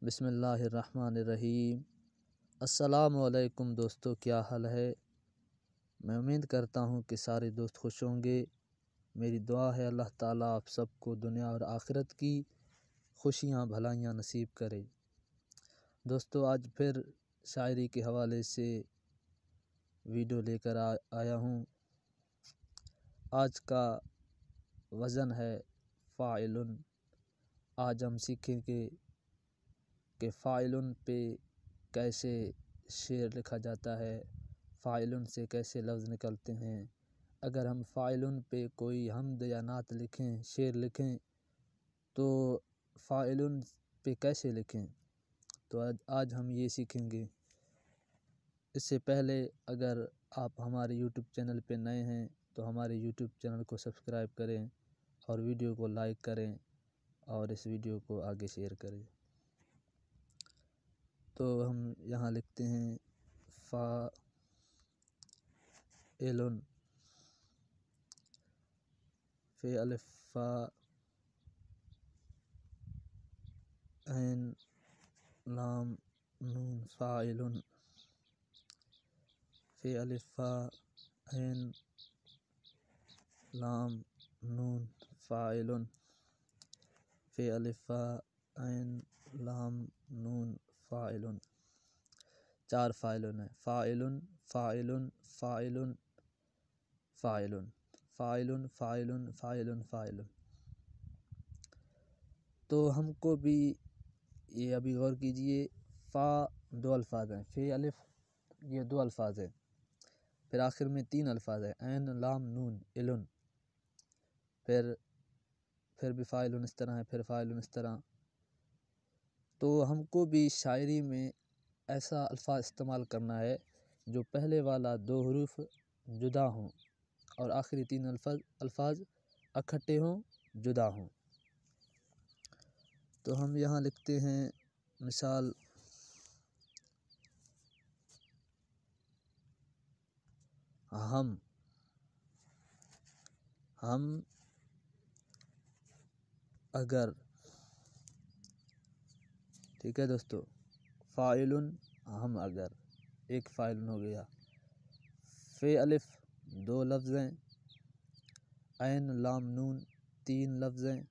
बिस्मिल्लाहिर्रहमानिर्रहीम। अस्सलामुअलैकुम दोस्तों, क्या हाल है। मैं उम्मीद करता हूँ कि सारे दोस्त खुश होंगे। मेरी दुआ है अल्लाह ताला आप सबको दुनिया और आखिरत की खुशियाँ भलाइयाँ नसीब करे। दोस्तों, आज फिर शायरी के हवाले से वीडियो लेकर आया हूँ। आज का वज़न है फ़ाइलुन। आज हम सीखेंगे कि फ़ाइलुन पे कैसे शेर लिखा जाता है, फ़ाइलुन से कैसे लफ्ज़ निकलते हैं। अगर हम फ़ाइलुन पे कोई हम्द या नात लिखें, शेर लिखें, तो फ़ाइलुन पे कैसे लिखें, तो आज हम ये सीखेंगे। इससे पहले अगर आप हमारे यूट्यूब चैनल पे नए हैं तो हमारे यूट्यूब चैनल को सब्सक्राइब करें और वीडियो को लाइक करें और इस वीडियो को आगे शेयर करें। तो हम यहाँ लिखते हैं फ़ाइलुन, फ़े अलिफ फ़ा ऐन लाम नून फ़ाइलुन, फ़े अलिफ फ़ा ऐन लाम नून फ़ाइलुन, फ़े अलिफ फ़ा ऐन लाम नून फ़ाइलुन। 4 फ़ाइलुन है। फ़ाइलुन फ़ाइलुन फ़ाइलुन फ़ाइलुन फ़ाइलुन फ़ाइलुन फ़ाइलुन फ़ाइलुन। तो हमको भी ये अभी गौर कीजिए, फ़ा 2 अल्फाज हैं, फ़े अलिफ ये 2 अल्फाज हैं, फिर आखिर में 3 अल्फाज हैं, ऐन लाम नून इलुन, फिर भी फ़ाइलुन इस तरह है, फिर फ़ाइलुन इस तरह। तो हमको भी शायरी में ऐसा अल्फाज इस्तेमाल करना है जो पहले वाला 2 हरूफ जुदा हों और आखिरी 3 अल्फाज इकट्ठे हों, जुदा हों। तो हम यहाँ लिखते हैं मिसाल, हम अगर, ठीक है दोस्तों। फ़ाइलुन हम अगर, एक फ़ाइलुन हो गया। फ़े अलिफ 2 लफ्ज़ हैं, ऐन लाम नून 3 लफ्ज़ हैं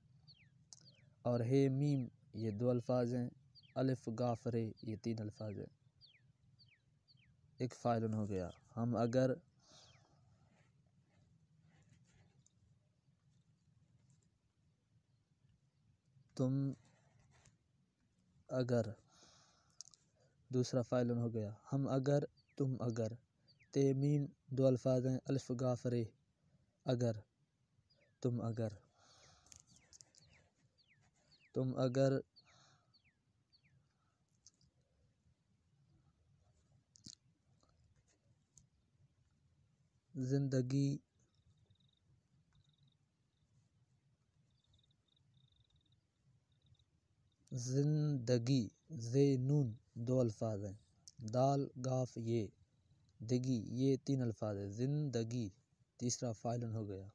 और हे मीम ये 2 अल्फाज हैं, अलिफ गाफ रे ये 3 अल्फाज हैं। एक फ़ाइलुन हो गया। हम अगर, तुम अगर, दूसरा फ़ाइलुन हो गया। हम अगर, तुम अगर, ते मीम 2 अल्फाज हैं, अलिफ गाफ रे अगर, तुम अगर, तुम अगर ज़िंदगी ज़िंदगी ज़े नून 2 अल्फाज हैं, दाल गाफ ये, दिगी ये 3 अल्फाज है, ज़िंदगी तीसरा फ़ाइलुन हो गया।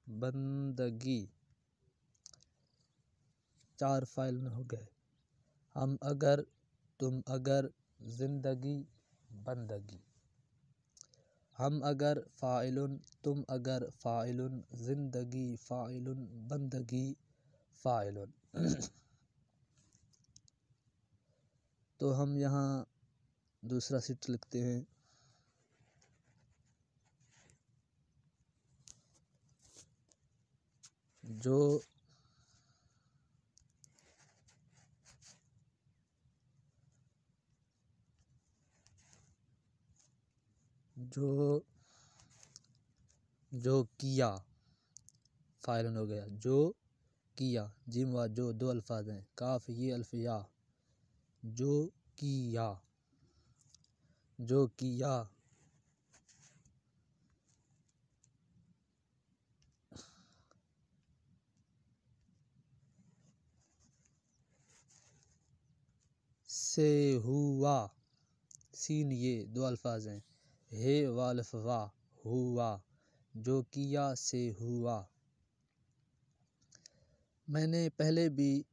बंदगी 4 फ़ाइलुन हो गए। हम अगर, तुम अगर, ज़िंदगी बंदगी। हम अगर फ़ाइलुन, तुम अगर फ़ाइलुन, ज़िंदगी फ़ाइलुन, बंदगी फ़ाइलुन। तो हम यहाँ दूसरा सीट लिखते हैं। जो जो जो किया फ़ाइलुन हो गया। जो किया, जिम व जो 2 अल्फाज हैं, काफ ये अल्फ या, जो किया, जो किया। से हुआ, सीन ये दो अल्फाज हैं। हे वालिफ वा हुआ जो किया से हुआ। मैंने पहले भी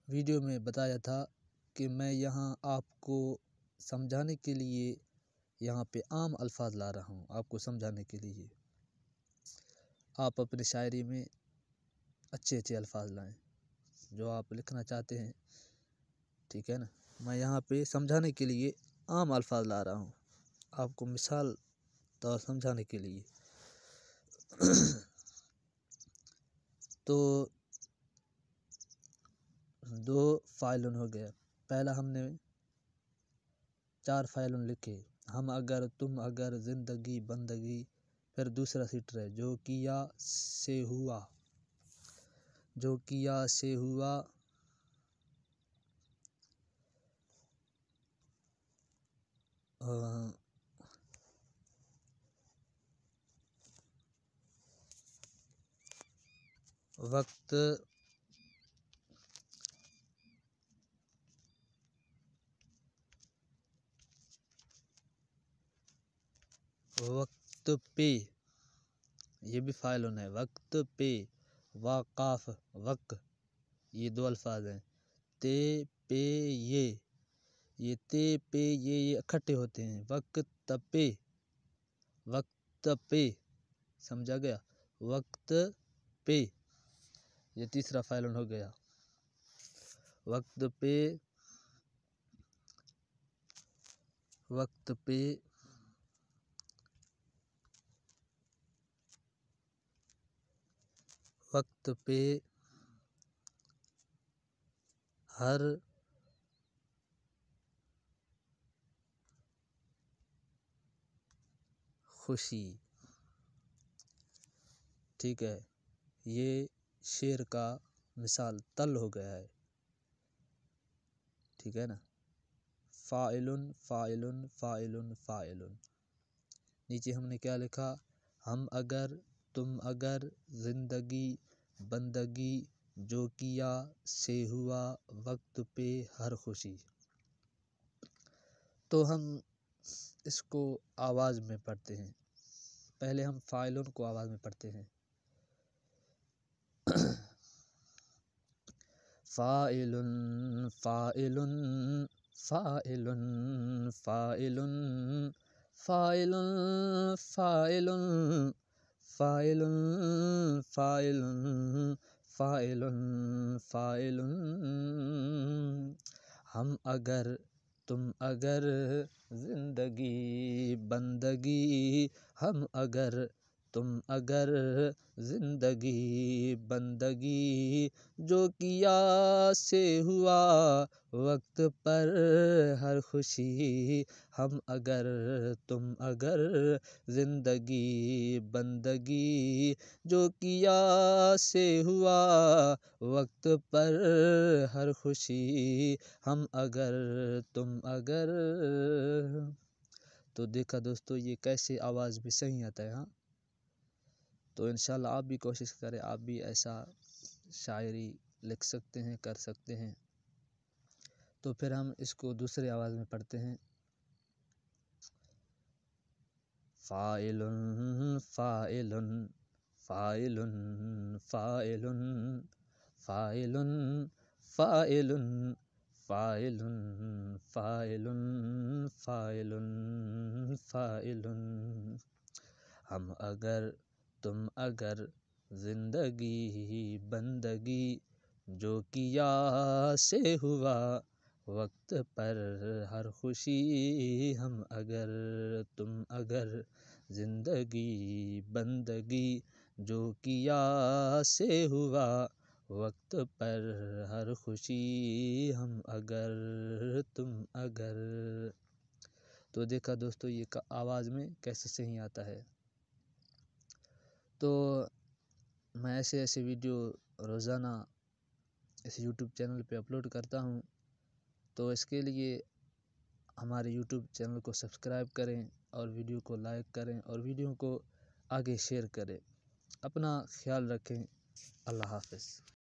वीडियो में बताया था कि मैं यहाँ आपको समझाने के लिए यहाँ पे आम अल्फाज ला रहा हूँ, आपको समझाने के लिए। आप अपनी शायरी में अच्छे अच्छे अल्फाज लाएं जो आप लिखना चाहते हैं, ठीक है ना। मैं यहाँ पे समझाने के लिए आम अल्फाज ला रहा हूँ, आपको मिसाल तो समझाने के लिए। तो दो फ़ाइलुन हो गया। पहला हमने 4 फ़ाइलुन लिखे, हम अगर, तुम अगर, ज़िंदगी, बंदगी। फिर दूसरा सीटर है जो किया से हुआ, जो किया से हुआ। वक्त वक्त पे, ये भी फ़ाइलुन है। वक्त पे वाक़ाफ़ वक़, ये दो अल्फाज हैं। ते पे ये ते पे ये इकट्ठे होते हैं। वक्त पे, समझा गया। वक्त पे, ये तीसरा फ़ाइलुन हो गया। वक्त पे, वक्त पे वक्त पे हर खुशी, ठीक है। ये शेर का मिसाल तल हो गया है, ठीक है ना। फ़ाइलुन फ़ाइलुन फ़ाइलुन फ़ाइलुन। नीचे हमने क्या लिखा, हम अगर, तुम अगर, ज़िंदगी, बंदगी, जो किया से हुआ, वक्त पे हर खुशी। तो हम इसको आवाज़ में पढ़ते हैं। पहले हम फ़ाइलुन को आवाज़ में पढ़ते हैं। फ़ाइलुन फ़ाइलुन फ़ाइलुन फ़ाइलुन फ़ाइलुन फ़ाइलुन फ़ाइलुन फ़ाइलुन फ़ाइलुन फ़ाइलुन। हम अगर, तुम अगर, ज़िंदगी, बंदगी। हम अगर, तुम अगर, ज़िंदगी, बंदगी, जो किया से हुआ, वक्त पर हर खुशी। हम अगर, तुम अगर, ज़िंदगी, बंदगी, जो किया से हुआ, वक्त पर हर खुशी। हम अगर, तुम अगर। तो देखा दोस्तों, ये कैसे आवाज़ भी सही आता है। हाँ, तो इंशाल्लाह आप भी कोशिश करें, आप भी ऐसा शायरी लिख सकते हैं, कर सकते हैं। तो फिर हम इसको दूसरी आवाज़ में पढ़ते हैं। फ़ाइलुन फ़ाइलुन फ़ाइलुन फ़ाइलुन फ़ाइलुन फ़ाइलुन फ़ाइलुन फ़ाइलुन फ़ाइलुन फ़ाइलुन। हम अगर, तुम अगर, ज़िंदगी, बंदगी, जो किया से हुआ, वक्त पर हर खुशी। हम अगर, तुम अगर, ज़िंदगी, बंदगी, जो किया से हुआ, वक्त पर हर खुशी। हम अगर, तुम अगर। तो देखा दोस्तों, ये आवाज़ में कैसे सही आता है। तो मैं ऐसे ऐसे वीडियो रोज़ाना इस YouTube चैनल पे अपलोड करता हूँ। तो इसके लिए हमारे YouTube चैनल को सब्सक्राइब करें और वीडियो को लाइक करें और वीडियो को आगे शेयर करें। अपना ख्याल रखें। अल्लाह हाफ़िज़।